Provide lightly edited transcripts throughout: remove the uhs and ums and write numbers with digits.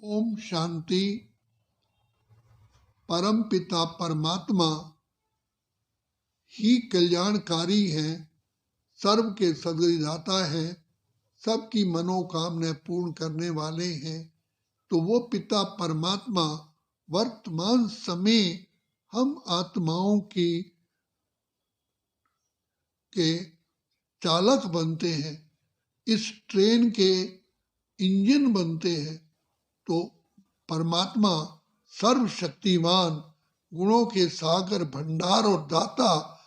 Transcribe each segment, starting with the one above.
ओम शांति। परम पिता परमात्मा ही कल्याणकारी है, सर्व के सद्गतिदाता है, सबकी मनोकामना पूर्ण करने वाले हैं। तो वो पिता परमात्मा वर्तमान समय हम आत्माओं के चालक बनते हैं, इस ट्रेन के इंजन बनते हैं। तो परमात्मा सर्वशक्तिमान, गुणों के सागर, भंडार और दाता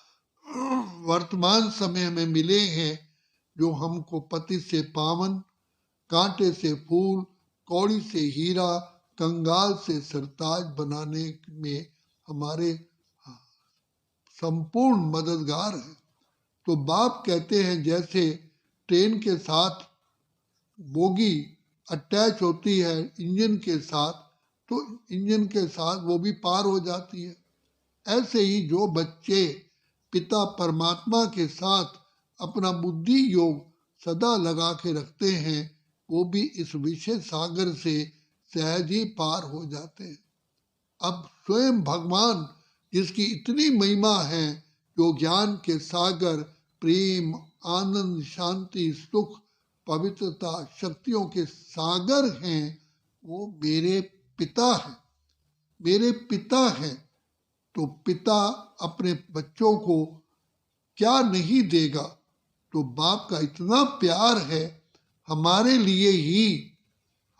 वर्तमान समय में मिले हैं, जो हमको पति से पावन, कांटे से फूल, कौड़ी से हीरा, कंगाल से सरताज बनाने में हमारे संपूर्ण मददगार हैं। तो बाप कहते हैं जैसे ट्रेन के साथ बोगी अटैच होती है इंजन के साथ, तो इंजन के साथ वो भी पार हो जाती है। ऐसे ही जो बच्चे पिता परमात्मा के साथ अपना बुद्धि योग सदा लगा के रखते हैं, वो भी इस विषय सागर से सहज ही पार हो जाते हैं। अब स्वयं भगवान जिसकी इतनी महिमा है, जो ज्ञान के सागर, प्रेम, आनंद, शांति, सुख, पवित्रता, शक्तियों के सागर हैं, वो मेरे पिता हैं, मेरे पिता हैं। तो पिता अपने बच्चों को क्या नहीं देगा। तो बाप का इतना प्यार है, हमारे लिए ही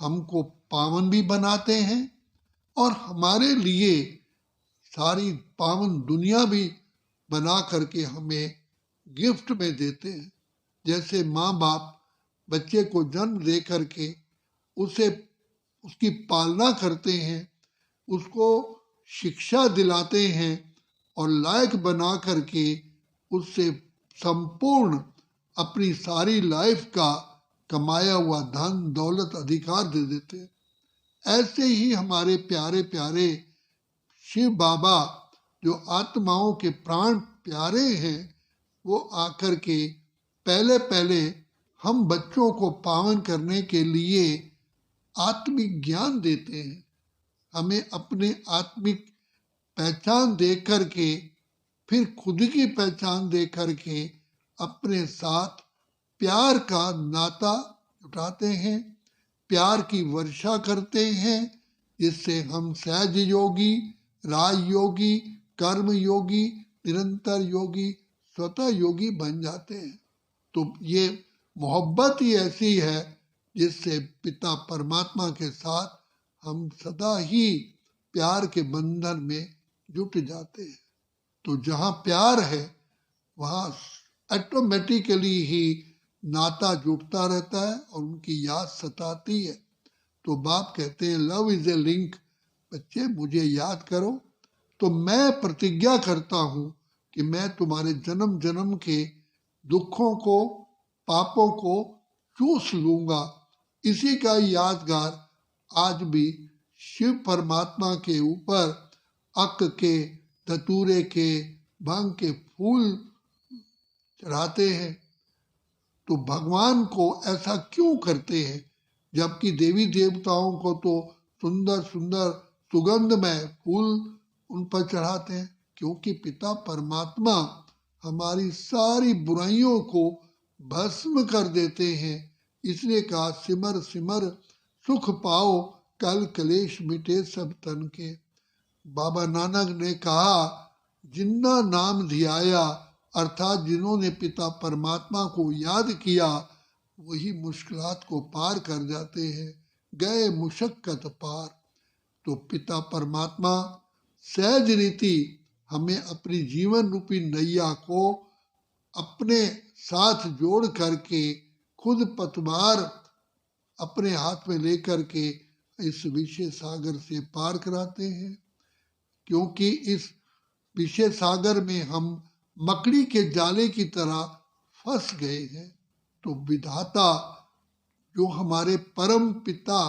हमको पावन भी बनाते हैं और हमारे लिए सारी पावन दुनिया भी बना करके हमें गिफ्ट में देते हैं। जैसे माँ बाप बच्चे को जन्म दे करके उसे उसकी पालना करते हैं, उसको शिक्षा दिलाते हैं और लायक बना करके उससे संपूर्ण अपनी सारी लाइफ का कमाया हुआ धन दौलत अधिकार दे देते हैं। ऐसे ही हमारे प्यारे प्यारे शिव बाबा, जो आत्माओं के प्राण प्यारे हैं, वो आकर के पहले पहले हम बच्चों को पावन करने के लिए आत्मिक ज्ञान देते हैं। हमें अपने आत्मिक पहचान दे करके, फिर खुद की पहचान दे करके अपने साथ प्यार का नाता जुटाते हैं, प्यार की वर्षा करते हैं, जिससे हम सहज योगी, राज योगी, कर्म योगी, निरंतर योगी, स्वतः योगी बन जाते हैं। तो ये मोहब्बत ही ऐसी है जिससे पिता परमात्मा के साथ हम सदा ही प्यार के बंधन में जुट जाते हैं। तो जहाँ प्यार है वहाँ ऑटोमेटिकली ही नाता जुटता रहता है और उनकी याद सताती है। तो बाप कहते हैं लव इज ए लिंक, बच्चे मुझे याद करो तो मैं प्रतिज्ञा करता हूँ कि मैं तुम्हारे जन्म जन्म के दुखों को, पापों को चूस लूंगा। इसी का यादगार आज भी शिव परमात्मा के ऊपर अक के, धतूरे के, भांग के फूल चढ़ाते हैं। तो भगवान को ऐसा क्यों करते हैं, जबकि देवी देवताओं को तो सुंदर सुंदर सुगंधमय फूल उन पर चढ़ाते हैं? क्योंकि पिता परमात्मा हमारी सारी बुराइयों को भस्म कर देते हैं। इसलिए कहा सिमर सिमर सुख पाओ, कल कलेश मिटे सब तन के। बाबा नानक ने कहा जिन्ना नाम धियाया, अर्थात जिन्होंने पिता परमात्मा को याद किया, वही मुश्किलात को पार कर जाते हैं, गए मुशक्कत पार। तो पिता परमात्मा सहज रीति हमें अपनी जीवन रूपी नैया को अपने साथ जोड़ करके खुद पतवार अपने हाथ में लेकर के इस विषय सागर से पार कराते हैं। क्योंकि इस विषय सागर में हम मकड़ी के जाले की तरह फंस गए हैं। तो विधाता जो हमारे परम पिता,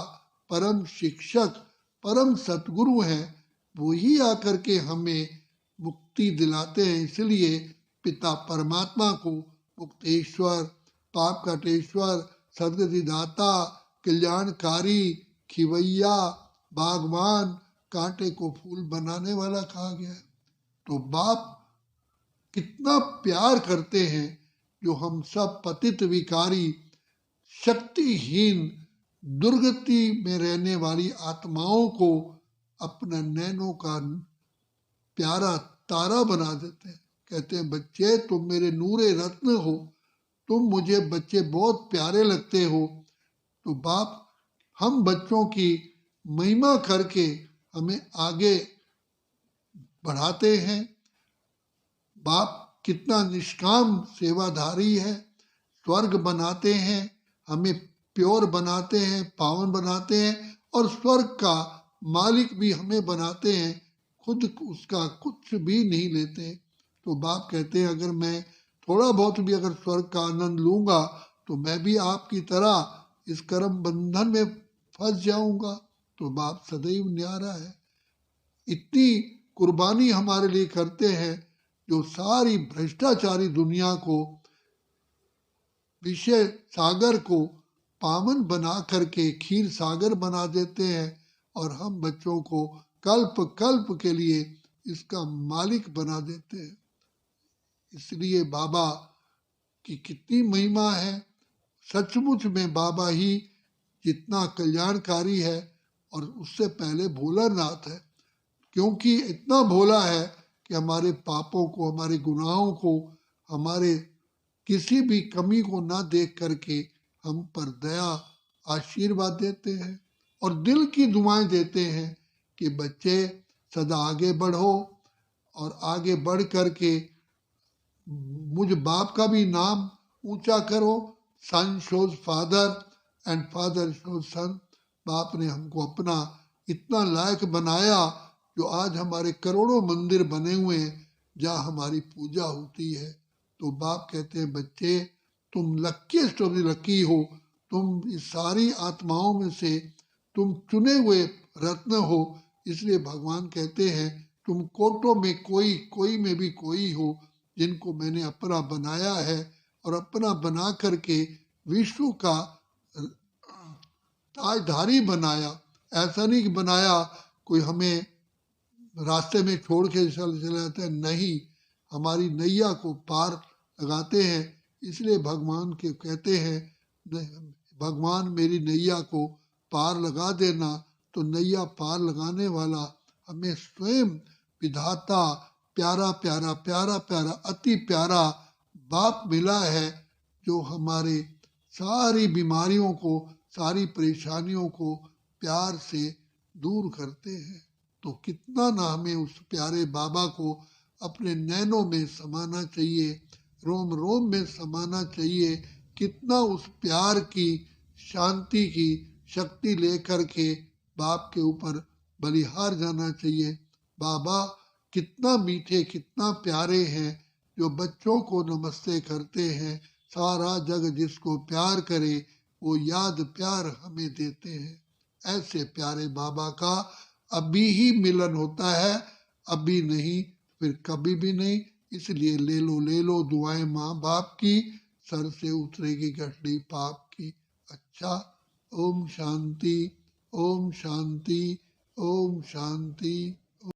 परम शिक्षक, परम सतगुरु हैं, वही आकर के हमें मुक्ति दिलाते हैं। इसलिए पिता परमात्मा को मुक्तेश्वर, पाप काटेश्वर, सद्गति दाता, कल्याणकारी, खिवैया, बागवान, कांटे को फूल बनाने वाला कहा गया है। तो बाप कितना प्यार करते हैं, जो हम सब पतित विकारी, शक्तिहीन, दुर्गति में रहने वाली आत्माओं को अपना नैनों का प्यारा तारा बना देते हैं। कहते हैं बच्चे तुम मेरे नूरे रत्न हो, तुम मुझे बच्चे बहुत प्यारे लगते हो। तो बाप हम बच्चों की महिमा करके हमें आगे बढ़ाते हैं। बाप कितना निष्काम सेवाधारी है, स्वर्ग बनाते हैं, हमें प्योर बनाते हैं, पावन बनाते हैं, और स्वर्ग का मालिक भी हमें बनाते हैं, खुद उसका कुछ भी नहीं लेते। तो बाप कहते हैं अगर मैं थोड़ा बहुत भी अगर स्वर्ग का आनंद लूंगा तो मैं भी आपकी तरह इस कर्म बंधन में फंस जाऊंगा। तो बाप सदैव न्यारा है, इतनी कुर्बानी हमारे लिए करते हैं, जो सारी भ्रष्टाचारी दुनिया को, विषय सागर को पावन बना करके क्षीर सागर बना देते हैं, और हम बच्चों को कल्प कल्प के लिए इसका मालिक बना देते हैं। इसलिए बाबा की कितनी महिमा है। सचमुच में बाबा ही जितना कल्याणकारी है, और उससे पहले भोलानाथ है, क्योंकि इतना भोला है कि हमारे पापों को, हमारे गुनाहों को, हमारे किसी भी कमी को ना देख करके हम पर दया आशीर्वाद देते हैं, और दिल की दुआएं देते हैं कि बच्चे सदा आगे बढ़ो, और आगे बढ़ करके मुझ बाप का भी नाम ऊंचा करो। Son shows father and father shows son. बाप ने हमको अपना इतना लायक बनाया, जो आज हमारे करोड़ों मंदिर बने हुए हैं जहाँ हमारी पूजा होती है। तो बाप कहते हैं बच्चे तुम लकीस्ट ऑफ द लकी हो, तुम इस सारी आत्माओं में से तुम चुने हुए रत्न हो। इसलिए भगवान कहते हैं तुम कोटों में कोई, कोई में भी कोई हो, जिनको मैंने अपना बनाया है, और अपना बना करके विश्व का ताजधारी बनाया। ऐसा नहीं कि बनाया कोई हमें रास्ते में छोड़ के चले जाते हैं, नहीं, हमारी नैया को पार लगाते हैं। इसलिए भगवान के कहते हैं भगवान मेरी नैया को पार लगा देना। तो नैया पार लगाने वाला हमें स्वयं विधाता, प्यारा प्यारा प्यारा प्यारा अति प्यारा बाप मिला है, जो हमारे सारी बीमारियों को, सारी परेशानियों को प्यार से दूर करते हैं। तो कितना ना हमें उस प्यारे बाबा को अपने नैनों में समाना चाहिए, रोम रोम में समाना चाहिए। कितना उस प्यार की, शांति की शक्ति लेकर के बाप के ऊपर बलिहार जाना चाहिए। बाबा कितना मीठे, कितना प्यारे हैं, जो बच्चों को नमस्ते करते हैं। सारा जग जिसको प्यार करे वो याद प्यार हमें देते हैं। ऐसे प्यारे बाबा का अभी ही मिलन होता है, अभी नहीं फिर कभी भी नहीं। इसलिए ले लो दुआएं माँ बाप की, सर से उतरेगी गठड़ी पाप की। अच्छा, ओम शांति, ओम शांति, ओम शांति।